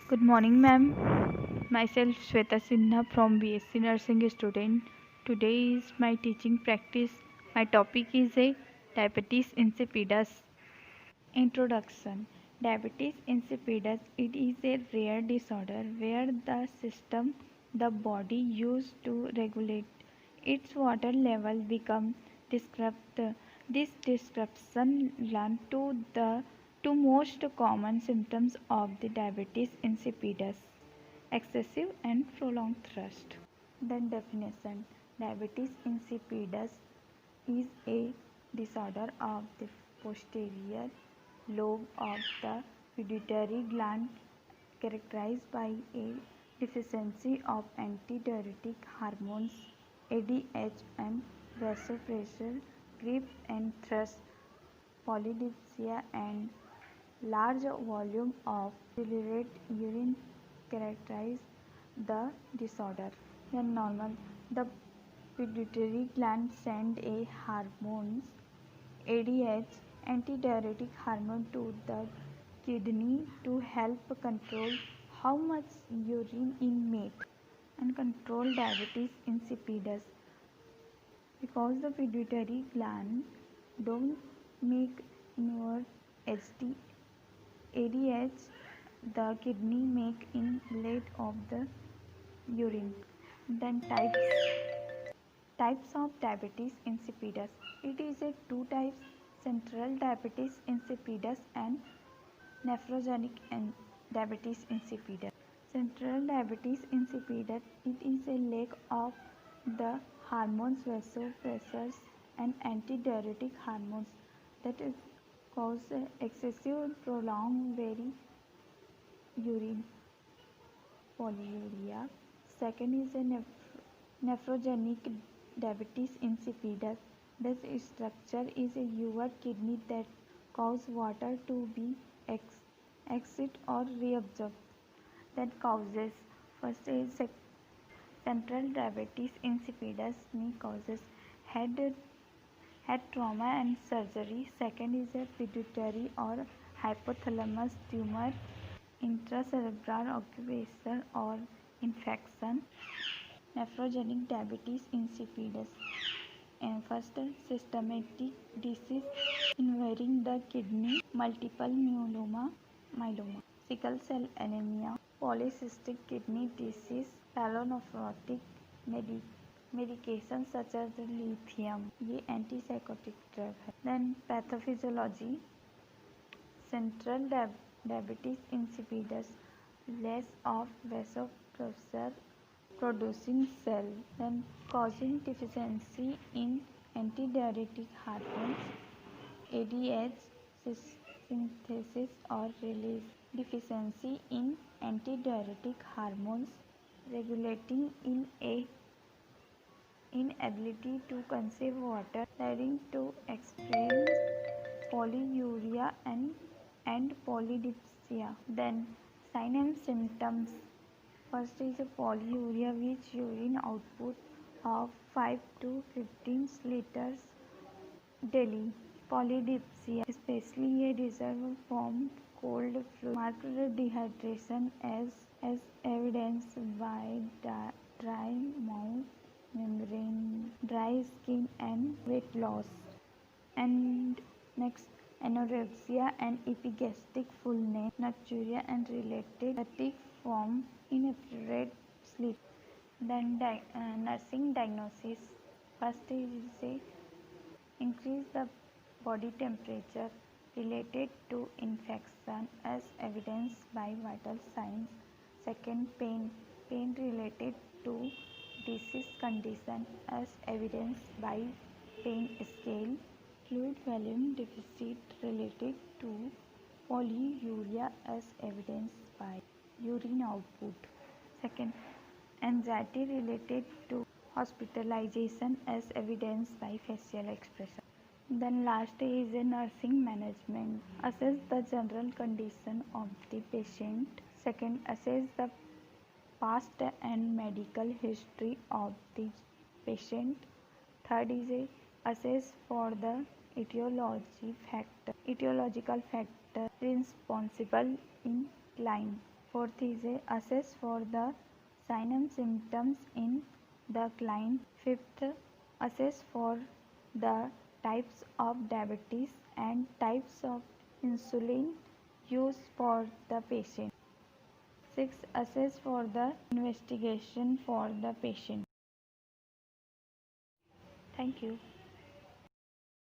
Good morning, ma'am. Myself Shweta Sinha from BSc Nursing student. Today is my teaching practice. My topic is a diabetes insipidus. Introduction. Diabetes insipidus, it is a rare disorder where the system the body used to regulate its water level becomes disrupted. This disruption leads to the two most common symptoms of the diabetes insipidus: excessive and prolonged thirst. Then definition. Diabetes insipidus is a disorder of the posterior lobe of the pituitary gland characterized by a deficiency of antidiuretic hormones ADH and vasopressor, grip and thrust, polydipsia and large volume of dilute urine characterize the disorder. Then normal. The pituitary gland send a hormones ADH antidiuretic hormone to the kidney to help control how much urine is made and control diabetes insipidus. Because the pituitary gland don't make enough HD ADH, the kidney make in late of the urine. Then types of diabetes insipidus. It is a two types: central diabetes insipidus and nephrogenic and diabetes insipidus. Central diabetes insipidus, it is a lack of the hormones vasopressors and antidiuretic hormones that is cause excessive prolonged very urine polyuria. Second is a nephrogenic diabetes insipidus. This structure is a your kidney that cause water to be exit or reabsorbed. That causes first is central diabetes insipidus may causes head trauma and surgery. Second is a pituitary or hypothalamus tumor, intracerebral occupation or infection. Nephrogenic diabetes insipidus. And first, systematic disease involving the kidney, multiple myeloma, sickle cell anemia, polycystic kidney disease, pyelonephrotic medications such as lithium, ये antipsychotic drug है. Then pathophysiology, central diabetes insipidus, less of vasopressor producing cell, then causing deficiency in antidiuretic hormones, ADH synthesis or release, deficiency in antidiuretic hormones, regulating in a inability to conserve water, leading to experience polyuria and polydipsia. Then sign and symptoms. First is a polyuria, which urine output of 5 to 15 liters daily. Polydipsia, especially a reserve from cold fluid. Marked dehydration as evidenced by dry mouth, membrane, dry skin and weight loss. And next, anorexia and epigastric fullness, nocturia and related fatigue from inappropriate sleep. Then nursing diagnosis. First is a increase the body temperature related to infection as evidenced by vital signs. Second, pain related to disease condition as evidenced by pain scale. Fluid volume deficit related to polyuria as evidenced by urine output. Second, anxiety related to hospitalization as evidenced by facial expression. Then last is a nursing management. Assess the general condition of the patient. Second, assess the past and medical history of the patient. Third is a assess for the etiological factor responsible in climb. Fourth is a assess for the signs and symptoms in the client. Fifth, assess for the types of diabetes and types of insulin used for the patient. Sixth, assess for the investigation for the patient. Thank you.